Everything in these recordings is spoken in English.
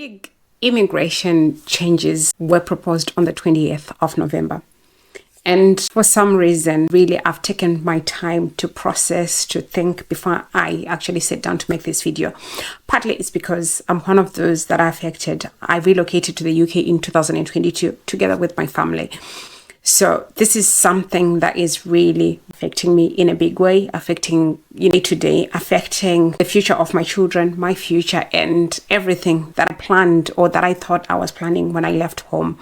Big immigration changes were proposed on the 20th of November. And for some reason, really, I've taken my time to process, to think before I actually sit down to make this video. Partly it's because I'm one of those that are affected. I relocated to the UK in 2022 together with my family. So this is something that is really affecting me in a big way, affecting day to day, affecting the future of my children, my future, and everything that I planned or that I thought I was planning when I left home.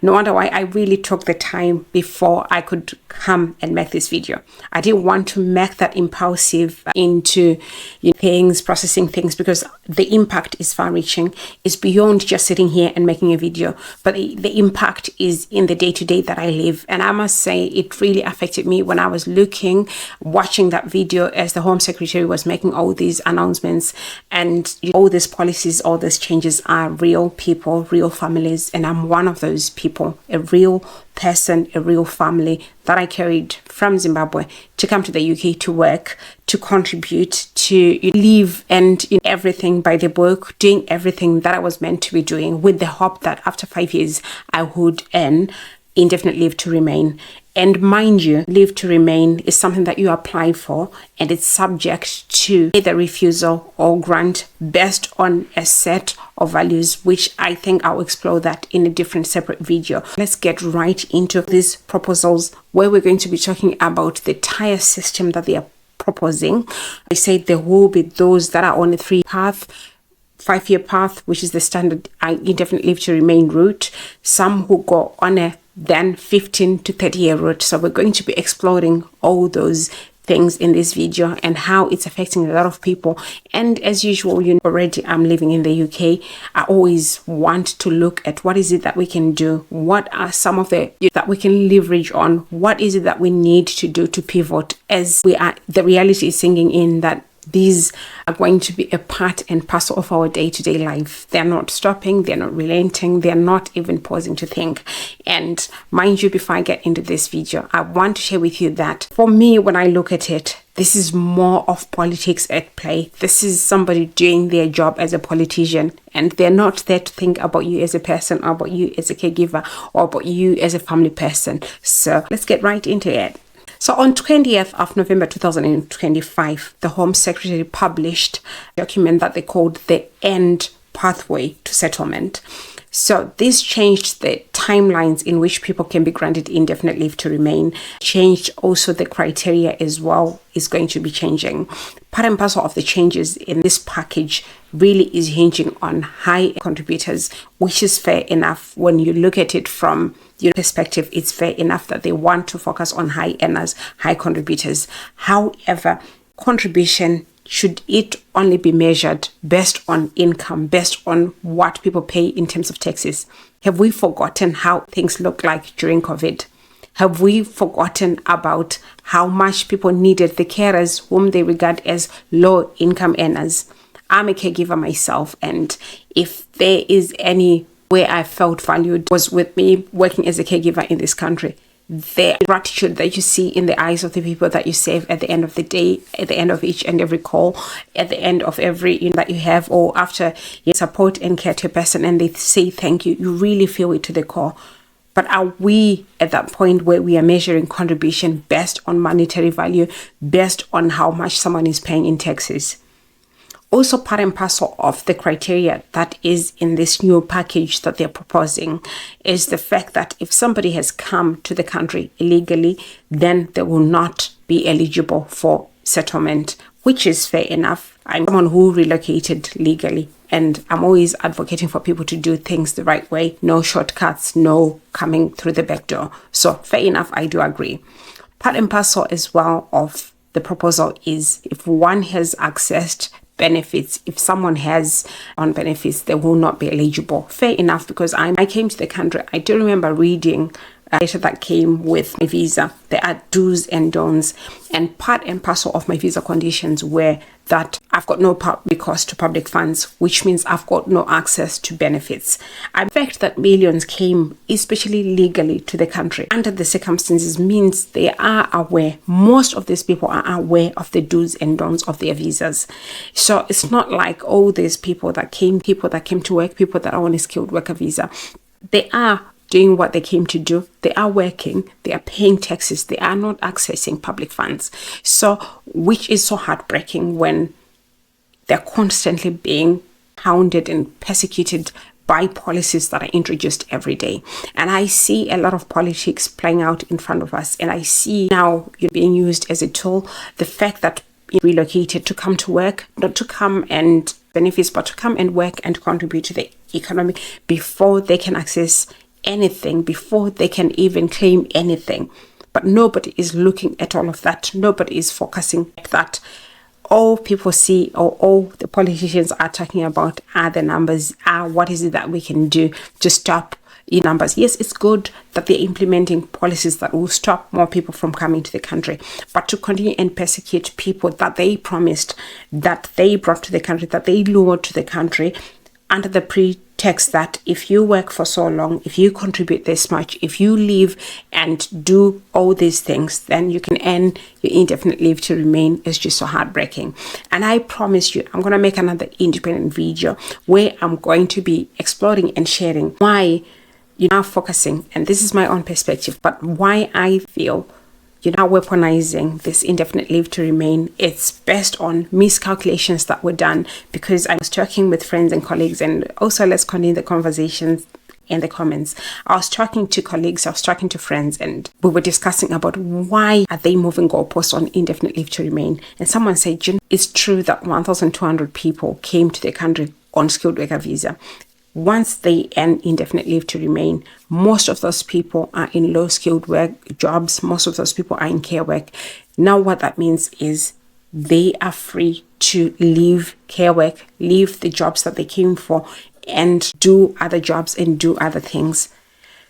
No wonder why I really took the time before I could come and make this video. I didn't want to make that impulsive into things, processing things, because the impact is far-reaching. It's beyond just sitting here and making a video, but the impact is in the day-to-day that I live. And I must say, it really affected me when I was watching that video as the Home Secretary was making all these announcements, and all these policies, all these changes are real people, real families, and I'm one of those people, a real person, a real family that I carried from Zimbabwe to come to the UK to work, to contribute, to live, and everything by the book, doing everything that I was meant to be doing, with the hope that after 5 years I would earn indefinite leave to remain. And mind you, leave to remain is something that you apply for, and it's subject to either refusal or grant based on a set of values, which I think I'll explore that in a different separate video. Let's get right into these proposals, where we're going to be talking about the entire system that they are proposing. I said there will be those that are on a 5-year path, which is the standard indefinite leave to remain route. Some who go on a then 15 to 30-year route. So we're going to be exploring all those things in this video and how it's affecting a lot of people. And as usual, already I'm living in the UK. I always want to look at what is it that we can do, what are some of the that we can leverage on, what is it that we need to do to pivot, as the reality is sinking in that these are going to be a part and parcel of our day-to-day life. They're not stopping, they're not relenting, they're not even pausing to think. And mind you, before I get into this video, I want to share with you that for me, when I look at it, this is more of politics at play. This is somebody doing their job as a politician, and they're not there to think about you as a person, or about you as a caregiver, or about you as a family person. So let's get right into it. So on 20th of November 2025, the Home Secretary published a document that they called the End Pathway to Settlement. So this changed the timelines in which people can be granted indefinite leave to remain, changed also the criteria as well is going to be changing. Part and parcel of the changes in this package really is hinging on high contributors, which is fair enough. When you look at it from your perspective, it's fair enough that they want to focus on high earners, high contributors. However, contribution, should it only be measured based on income, based on what people pay in terms of taxes? Have we forgotten how things looked like during COVID? Have we forgotten about how much people needed the carers whom they regard as low income earners? I'm a caregiver myself, and if there is any way I felt valued was with me working as a caregiver in this country. The gratitude that you see in the eyes of the people that you save at the end of the day, at the end of each and every call, at the end of every that you have, or after you support and care to a person and they say thank you, you really feel it to the core. But are we at that point where we are measuring contribution based on monetary value, based on how much someone is paying in taxes? Also, part and parcel of the criteria that is in this new package that they're proposing is the fact that if somebody has come to the country illegally, then they will not be eligible for settlement, which is fair enough. I'm someone who relocated legally, and I'm always advocating for people to do things the right way, no shortcuts, no coming through the back door. So fair enough, I do agree. Part and parcel as well of the proposal is if one has accessed benefits, if someone has on benefits, they will not be eligible. Fair enough, because I came to the country, I do remember reading letter that came with my visa. There are do's and don'ts, and part and parcel of my visa conditions were that I've got no recourse to public funds, which means I've got no access to benefits. And the fact that millions came, especially legally, to the country under the circumstances means they are aware. Most of these people are aware of the do's and don'ts of their visas. So it's not like, oh, there's people that came to work, people that are on a skilled worker visa. They are doing what they came to do. They are working, they are paying taxes, they are not accessing public funds. So, which is so heartbreaking when they're constantly being hounded and persecuted by policies that are introduced every day. And I see a lot of politics playing out in front of us, and I see now you're being used as a tool. The fact that you're relocated to come to work, not to come and benefits, but to come and work and contribute to the economy before they can access anything, before they can even claim anything. But nobody is looking at all of that. Nobody is focusing at that. All people see, or all the politicians are talking about, are the numbers, are what is it that we can do to stop numbers. Yes, it's good that they're implementing policies that will stop more people from coming to the country, but to continue and persecute people that they promised, that they brought to the country, that they lured to the country, under the pretext that if you work for so long, if you contribute this much, if you leave and do all these things, then you can earn your indefinite leave to remain, is just so heartbreaking. And I promise you, I'm going to make another independent video where I'm going to be exploring and sharing why you're now focusing, and this is my own perspective, but why I feel you're now weaponizing this indefinite leave to remain. It's based on miscalculations that were done, because I was talking with friends and colleagues, and also let's continue the conversations in the comments. I was talking to colleagues, I was talking to friends, and we were discussing about why are they moving goalposts on indefinite leave to remain. And someone said, it's true that 1,200 people came to the country on skilled worker visa. Once they earn indefinite leave to remain, most of those people are in low skilled work jobs. Most of those people are in care work. Now what that means is they are free to leave care work, leave the jobs that they came for, and do other jobs and do other things.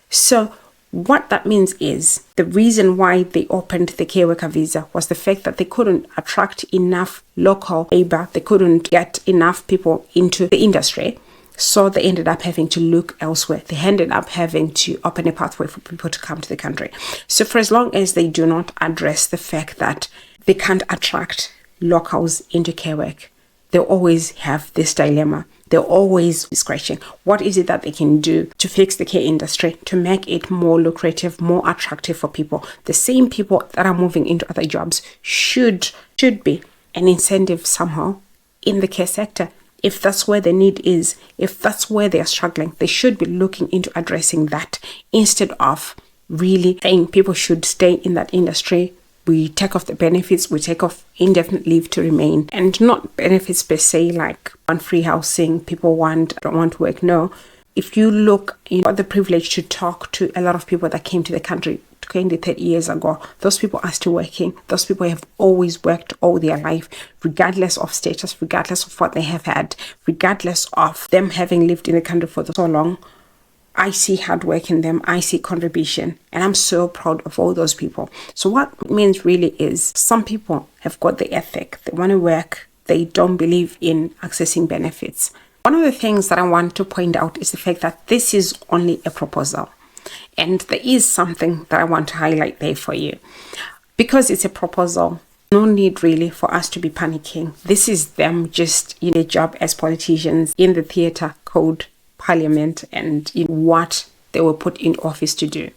So what that means is the reason why they opened the care worker visa was the fact that they couldn't attract enough local labor. They couldn't get enough people into the industry. So they ended up having to look elsewhere. They ended up having to open a pathway for people to come to the country. So for as long as they do not address the fact that they can't attract locals into care work, they'll always have this dilemma. They'll always be scratching. What is it that they can do to fix the care industry, to make it more lucrative, more attractive for people? The same people that are moving into other jobs should be an incentive somehow in the care sector. If that's where the need is, if that's where they are struggling, they should be looking into addressing that instead of really saying people should stay in that industry. We take off the benefits, we take off indefinite leave to remain, and not benefits per se, like want free housing, people don't want to work. No. If you look, you got the privilege to talk to a lot of people that came to the country 20, 30 years ago. Those people are still working. Those people have always worked all their life, regardless of status, regardless of what they have had, regardless of them having lived in the country for so long. I see hard work in them. I see contribution, and I'm so proud of all those people. So what it means really is some people have got the ethic. They want to work. They don't believe in accessing benefits. One of the things that I want to point out is the fact that this is only a proposal. And there is something that I want to highlight there for you. Because it's a proposal, no need really for us to be panicking. This is them just in a job as politicians in the theatre called Parliament and in what they were put in office to do.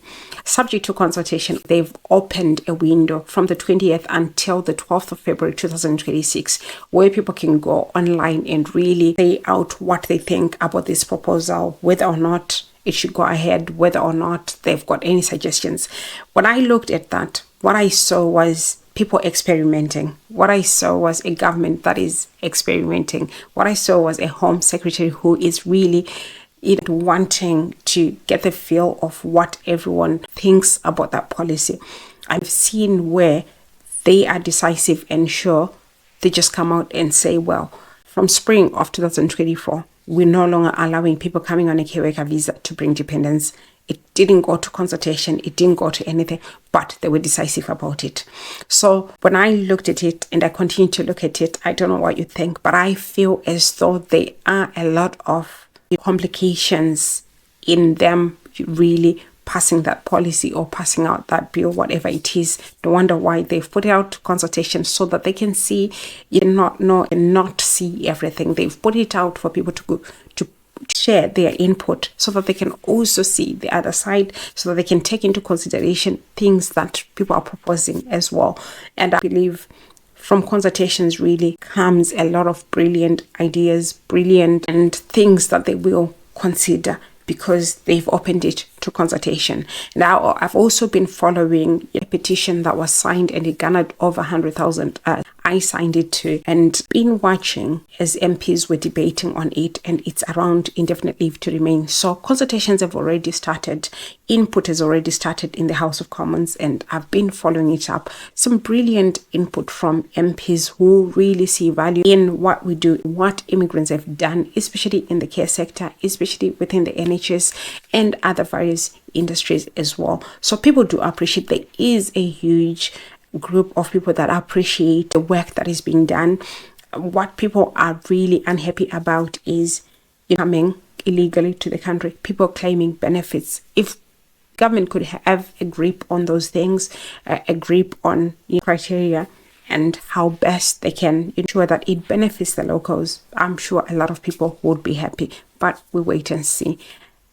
Subject to consultation, they've opened a window from the 20th until the 12th of February 2026, where people can go online and really say out what they think about this proposal, whether or not it should go ahead, whether or not they've got any suggestions. When I looked at that, what I saw was people experimenting. What I saw was a government that is experimenting. What I saw was a Home Secretary who is really wanting to get the feel of what everyone thinks about that policy. I've seen where they are decisive and sure. They just come out and say, well, from spring of 2024, we're no longer allowing people coming on a care worker visa to bring dependents It didn't go to consultation. It didn't go to anything, but they were decisive about it. So when I looked at it and I continue to look at it, I don't know what you think, but I feel as though there are a lot of complications in them really passing that policy or passing out that bill, whatever it is. No wonder why they've put it out to consultation, so that they can see, not know and not see everything. They've put it out for people to go to share their input, so that they can also see the other side, so that they can take into consideration things that people are proposing as well. And I believe from consultations really comes a lot of brilliant ideas, brilliant and things that they will consider, because they've opened it to consultation. Now, I've also been following a petition that was signed, and it garnered over 100,000. I signed it too, and been watching as MPs were debating on it, and it's around indefinite leave to remain. So consultations have already started. Input has already started in the House of Commons, and I've been following it up. Some brilliant input from MPs who really see value in what we do, what immigrants have done, especially in the care sector, especially within the NHS and other various industries as well. So people do appreciate. There is a huge group of people that appreciate the work that is being done. What people are really unhappy about is coming illegally to the country, people claiming benefits. If government could have a grip on those things, a grip on criteria and how best they can ensure that it benefits the locals, I'm sure a lot of people would be happy. But we wait and see.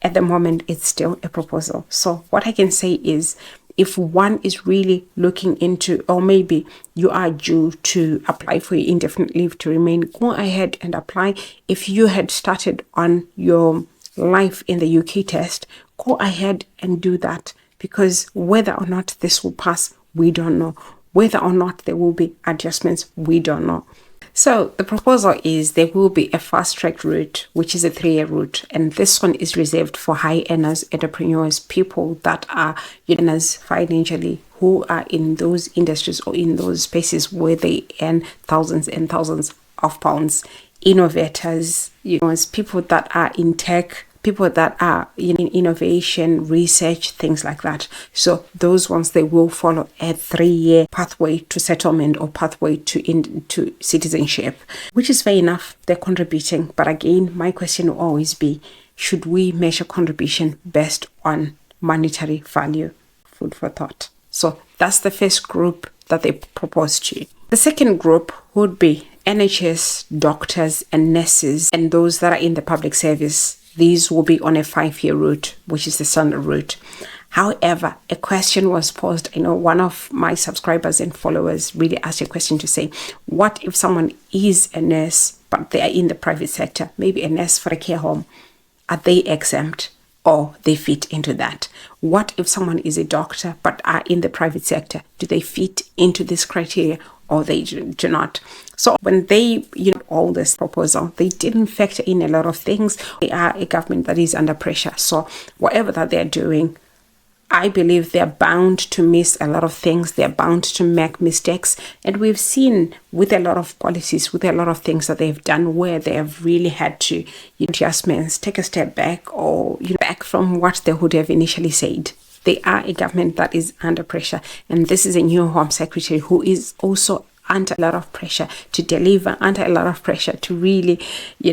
At the moment, it's still a proposal. So what I can say is, if one is really looking into, or maybe you are due to apply for your indefinite leave to remain, go ahead and apply. If you had started on your life in the UK test, go ahead and do that, because whether or not this will pass, we don't know. Whether or not there will be adjustments, we don't know. So the proposal is there will be a fast-track route, which is a 3-year route. And this one is reserved for high earners, entrepreneurs, people that are earners financially, who are in those industries or in those spaces where they earn thousands and thousands of pounds. Innovators, people that are in tech, people that are in innovation, research, things like that. So those ones, they will follow a 3-year pathway to settlement or pathway to citizenship, which is fair enough. They're contributing. But again, my question will always be, should we measure contribution based on monetary value? Food for thought. So that's the first group that they propose to. The second group would be NHS doctors and nurses and those that are in the public service. These will be on a 5-year route, which is the standard route. However, a question was posed. One of my subscribers and followers really asked a question to say, what if someone is a nurse, but they are in the private sector, maybe a nurse for a care home? Are they exempt or they fit into that? What if someone is a doctor, but are in the private sector? Do they fit into this criteria or they do not? So when they, all this proposal, they didn't factor in a lot of things. They are a government that is under pressure. So whatever that they're doing, I believe they're bound to miss a lot of things. They're bound to make mistakes. And we've seen with a lot of policies, with a lot of things that they've done where they have really had to adjustments, take a step back or back from what they would have initially said. They are a government that is under pressure. And this is a new Home Secretary who is also under a lot of pressure to deliver, under a lot of pressure to really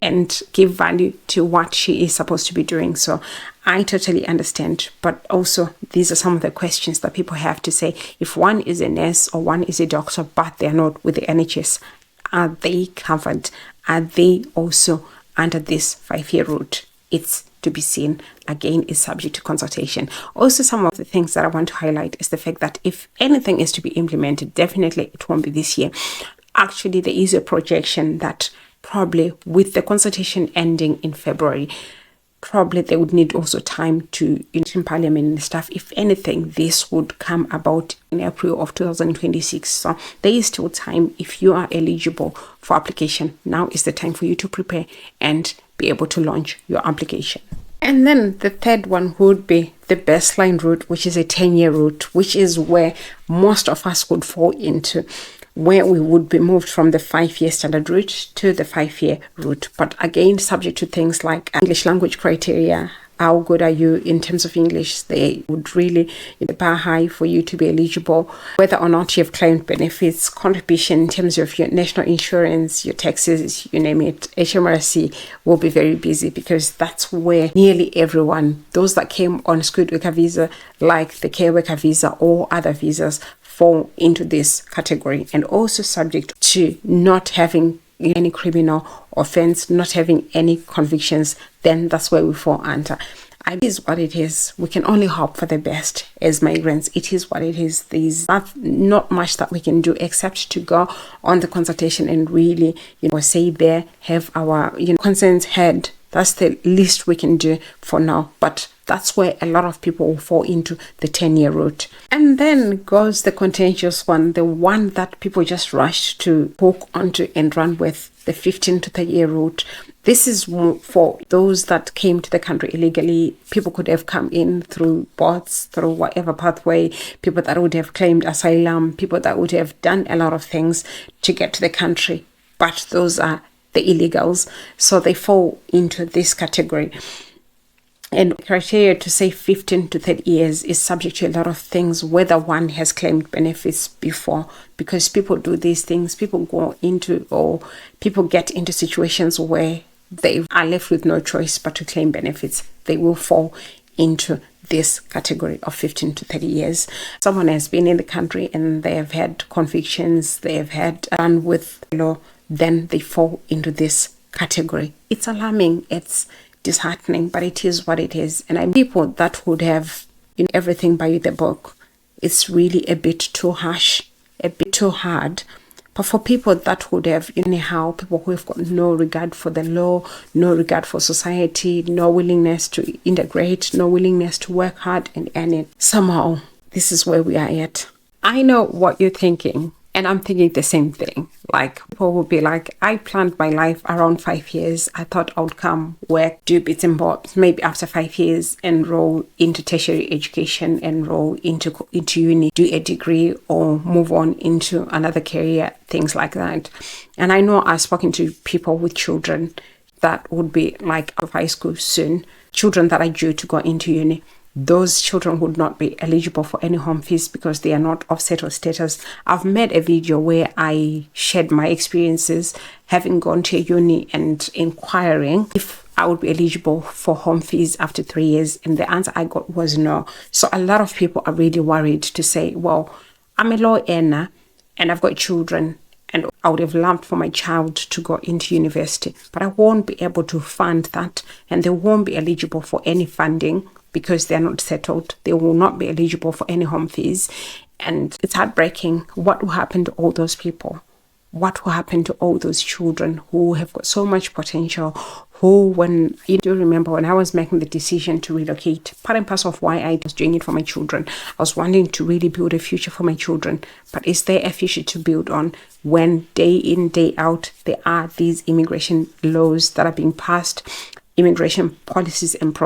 and give value to what she is supposed to be doing. So I totally understand. But also, these are some of the questions that people have to say. If one is a nurse or one is a doctor, but they're not with the NHS, are they covered? Are they also under this 5-year route? It's to be seen. Again, is subject to consultation. Also, some of the things that I want to highlight is the fact that if anything is to be implemented, definitely it won't be this year. Actually, there is a projection that probably with the consultation ending in February, probably they would need also time to in Parliament and stuff. If anything, this would come about in April of 2026. So there is still time. If you are eligible for application, now is the time for you to prepare and be able to launch your application. And then the third one would be the baseline route, which is a 10-year route, which is where most of us would fall into, where we would be moved from the 5-year standard route to the 5-year route. But again, subject to things like English language criteria, how good are you in terms of English. They would really the bar high for you to be eligible, whether or not you have claimed benefits, contribution in terms of your national insurance, your taxes, you name it. HMRC will be very busy because that's where nearly everyone, those that came on skilled worker visa, like the care worker visa or other visas, fall into this category, and also subject to not having any criminal offense, not having any convictions. Then that's where we fall under. It is what it is. We can only hope for the best as migrants. It is what it is. There's not much that we can do except to go on the consultation and really, say there, have our concerns heard. That's the least we can do for now. But that's where a lot of people will fall into the 10-year route. And then goes the contentious one, the one that people just rush to hook onto and run with, the 15 to 30-year route. This is for those that came to the country illegally. People could have come in through boats, through whatever pathway, people that would have claimed asylum, people that would have done a lot of things to get to the country. But those are the illegals. So they fall into this category. And criteria to say 15 to 30 years is subject to a lot of things, whether one has claimed benefits before, because people do these things. People go into, or people get into situations where they are left with no choice but to claim benefits. They will fall into this category of 15 to 30 years. Someone has been in the country and they have had convictions, they have had done with law, then they fall into this category. It's alarming. It's disheartening, but it is what it is. And people that would have everything by the book, it's really a bit too harsh, a bit too hard. But for people that would have anyhow, people who have got no regard for the law, no regard for society, no willingness to integrate, no willingness to work hard and earn it, somehow this is where we are at. I know what you're thinking. And I'm thinking the same thing. Like, people will be like, I planned my life around 5 years. I thought I would come, work, do bits and bobs. Maybe after 5 years, enroll into tertiary education, enroll into uni, do a degree, or move on into another career, things like that. And I know I've spoken to people with children that would be like out of high school soon, children that are due to go into uni. Those children would not be eligible for any home fees because they are not of settled status. I've made a video where I shared my experiences having gone to a uni and inquiring if I would be eligible for home fees after 3 years, and the answer I got was no. So a lot of people are really worried to say, well, I'm a low earner and I've got children, and I would have loved for my child to go into university, but I won't be able to fund that, and they won't be eligible for any funding because they're not settled. They will not be eligible for any home fees. And it's heartbreaking. What will happen to all those people? What will happen to all those children who have got so much potential, who, when you do remember when I was making the decision to relocate, part and parcel of why I was doing it for my children, I was wanting to really build a future for my children. But is there a future to build on when day in, day out, there are these immigration laws that are being passed, immigration policies and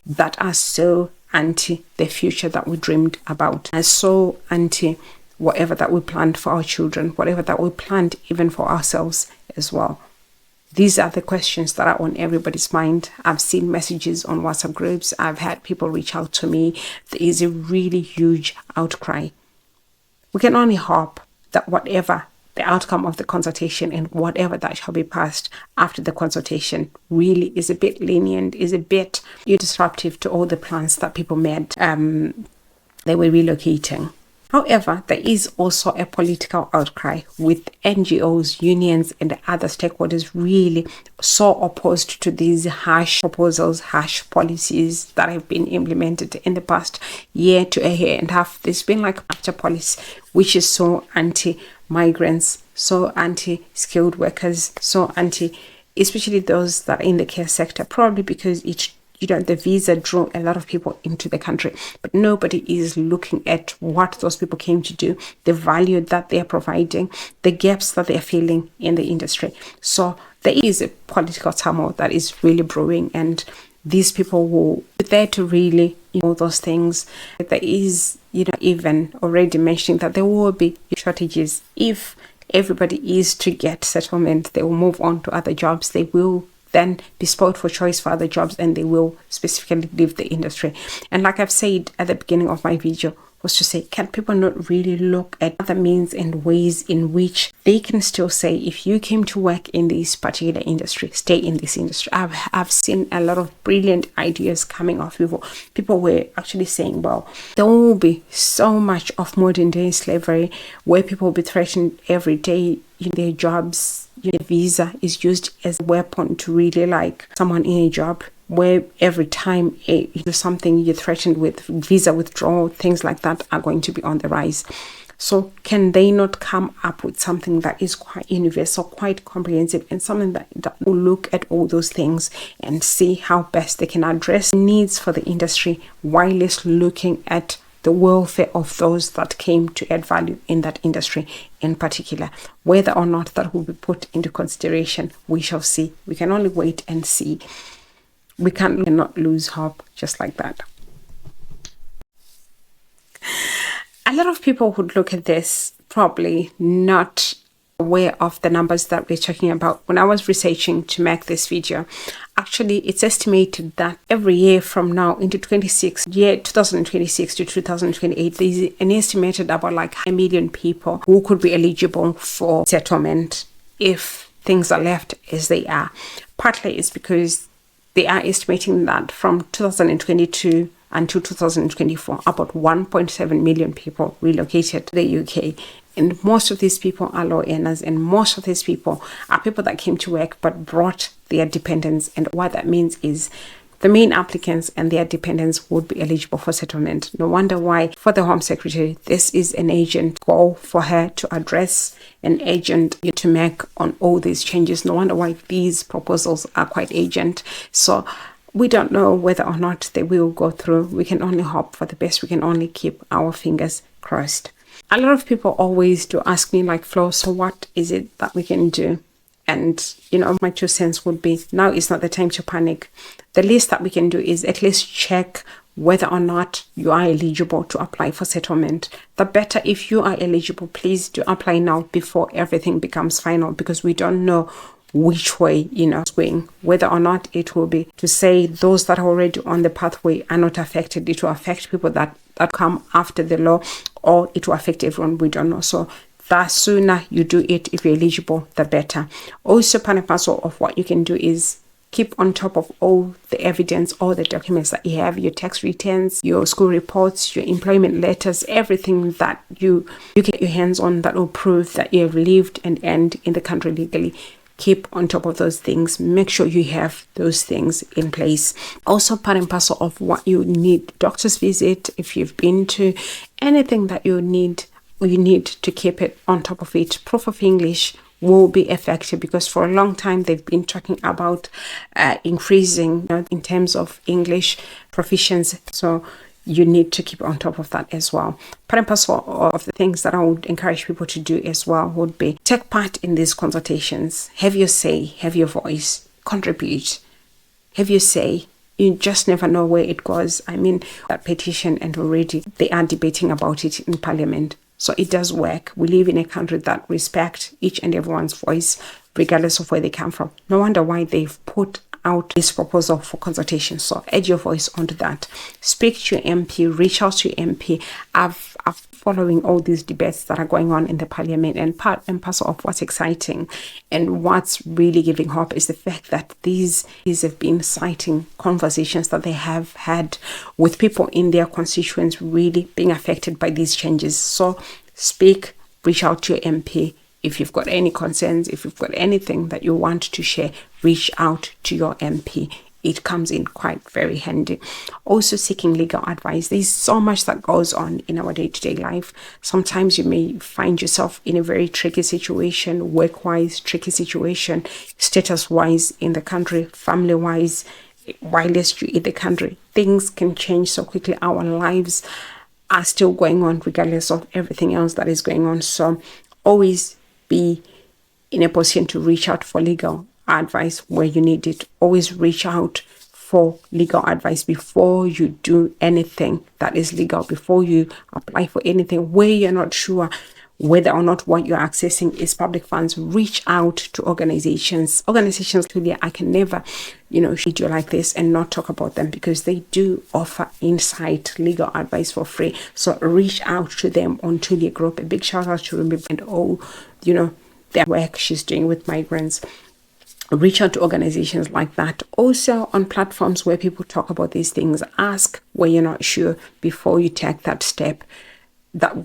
that are so anti the future that we dreamed about, and so anti whatever that we planned for our children, whatever that we planned even for ourselves as well. These are the questions that are on everybody's mind. I've seen messages on WhatsApp groups. I've had people reach out to me. There is a really huge outcry. We can only hope that whatever the outcome of the consultation and whatever that shall be passed after the consultation really is a bit lenient, is a bit disruptive to all the plans that people made. They were relocating. However, there is also a political outcry with NGOs, unions, and other stakeholders really so opposed to these harsh proposals, harsh policies that have been implemented in the past year to a year and a half. There's been like after policy, which is so anti-migrants, so anti-skilled workers, so anti, especially those that are in the care sector, probably because the visa drew a lot of people into the country, but nobody is looking at what those people came to do, the value that they are providing, the gaps that they are filling in the industry. So there is a political turmoil that is really brewing, and these people will be there to really, those things. There is, even already mentioning that there will be shortages. If everybody is to get settlement, they will move on to other jobs. They will then be spoiled for choice for other jobs, and they will specifically leave the industry. And like I've said at the beginning of my video, was to say, can people not really look at other means and ways in which they can still say, if you came to work in this particular industry, stay in this industry. I've seen a lot of brilliant ideas coming off people. People were actually saying, well, there will be so much of modern day slavery where people will be threatened every day in their jobs. Visa is used as a weapon to really like someone in a job, where every time you do something, you're threatened with visa withdrawal. Things like that are going to be on the rise. So can they not come up with something that is quite universal, quite comprehensive, and something that will look at all those things and see how best they can address needs for the industry, whilst looking at the welfare of those that came to add value in that industry in particular. Whether or not that will be put into consideration, we shall see. We can only wait and see. We cannot lose hope just like that. A lot of people would look at this probably not aware of the numbers that we're talking about. When I was researching to make this video, actually it's estimated that every year from now into 2026 to 2028, there's an estimated about like 1 million people who could be eligible for settlement if things are left as they are. Partly it's because they are estimating that from 2022 until 2024, about 1.7 million people relocated to the UK. And most of these people are low earners, and most of these people are people that came to work but brought their dependents. And what that means is the main applicants and their dependents would be eligible for settlement. No wonder why for the Home Secretary, this is an urgent goal for her to address, an urgent to make on all these changes. No wonder why these proposals are quite urgent. So we don't know whether or not they will go through. We can only hope for the best. We can only keep our fingers crossed. A lot of people always do ask me like, Flo, so what is it that we can do? And, my 2 cents would be, now is not the time to panic. The least that we can do is at least check whether or not you are eligible to apply for settlement. The better, if you are eligible, please do apply now before everything becomes final, because we don't know which way, it's going, whether or not it will be to say those that are already on the pathway are not affected. It will affect people that come after the law, or it will affect everyone. We don't know. So the sooner you do it, if you're eligible, the better. Also, part and parcel of what you can do is keep on top of all the evidence, all the documents that you have, your tax returns, your school reports, your employment letters, everything that you get your hands on that will prove that you have lived and earned in the country legally. Keep on top of those things. Make sure you have those things in place. Also, part and parcel of what you need, doctor's visit, if you've been to anything that you need to keep it on top of it. Proof of English will be effective, because for a long time they've been talking about increasing in terms of English proficiency. So you need to keep on top of that as well. Part and parcel of the things that I would encourage people to do as well would be take part in these consultations. Have your say, have your voice, contribute, have your say. You just never know where it goes. I mean, that petition, and already they are debating about it in Parliament. So it does work. We live in a country that respects each and everyone's voice, regardless of where they come from. No wonder why they've put out this proposal for consultation. So add your voice onto that. Speak to your MP, reach out to your MP. I've following all these debates that are going on in the Parliament, and part and parcel of what's exciting and what's really giving hope is the fact that these have been citing conversations that they have had with people in their constituents really being affected by these changes. So speak, reach out to your MP. If you've got any concerns, if you've got anything that you want to share, reach out to your MP. It comes in quite very handy. Also, seeking legal advice. There's so much that goes on in our day-to-day life. Sometimes you may find yourself in a very tricky situation, work-wise, tricky situation, status-wise in the country, family-wise, whilst you're in the country. Things can change so quickly. Our lives are still going on regardless of everything else that is going on. So always be in a position to reach out for legal advice where you need it. Always reach out for legal advice before you do anything that is legal, before you apply for anything where you're not sure whether or not what you're accessing is public funds, reach out to organizations. Truly, I can never, treat you like this and not talk about them, because they do offer insight, legal advice for free. So reach out to them on Tulia Group. A big shout out to Rumi and all, the work she's doing with migrants. Reach out to organizations like that. Also on platforms where people talk about these things, ask where you're not sure before you take that step, that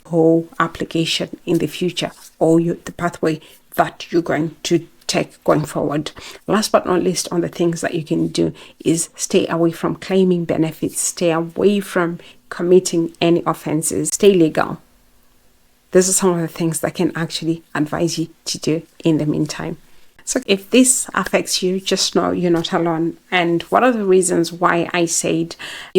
whole application in the future, or the pathway that you're going to take going forward. Last but not least, on the things that you can do is stay away from claiming benefits, stay away from committing any offenses, stay legal. These are some of the things that I can actually advise you to do in the meantime. So if this affects you, just know you're not alone. And one of the reasons why I said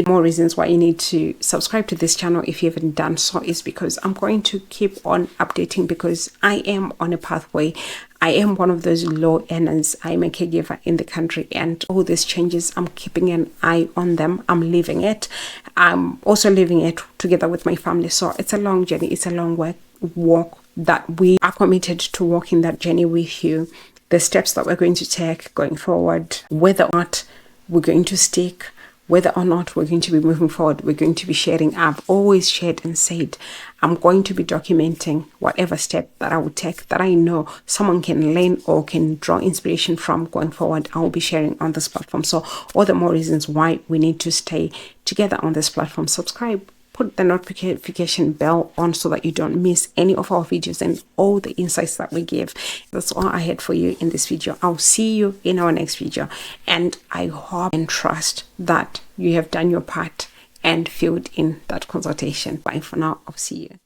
more reasons why you need to subscribe to this channel if you haven't done so is because I'm going to keep on updating, because I am on a pathway. I am one of those low earners. I'm a caregiver in the country, and all these changes, I'm keeping an eye on them. I'm living it. I'm also living it together with my family. So it's a long journey. It's a long walk that we are committed to walking that journey with you. The steps that we're going to take going forward, whether or not we're going to stick, whether or not we're going to be moving forward, we're going to be sharing. I've always shared and said, I'm going to be documenting whatever step that I would take that I know someone can learn or can draw inspiration from going forward. I will be sharing on this platform. So all the more reasons why we need to stay together on this platform. Subscribe. Put the notification bell on so that you don't miss any of our videos and all the insights that we give. That's all I had for you in this video. I'll see you in our next video, and I hope and trust that you have done your part and filled in that consultation. Bye for now. I'll see you.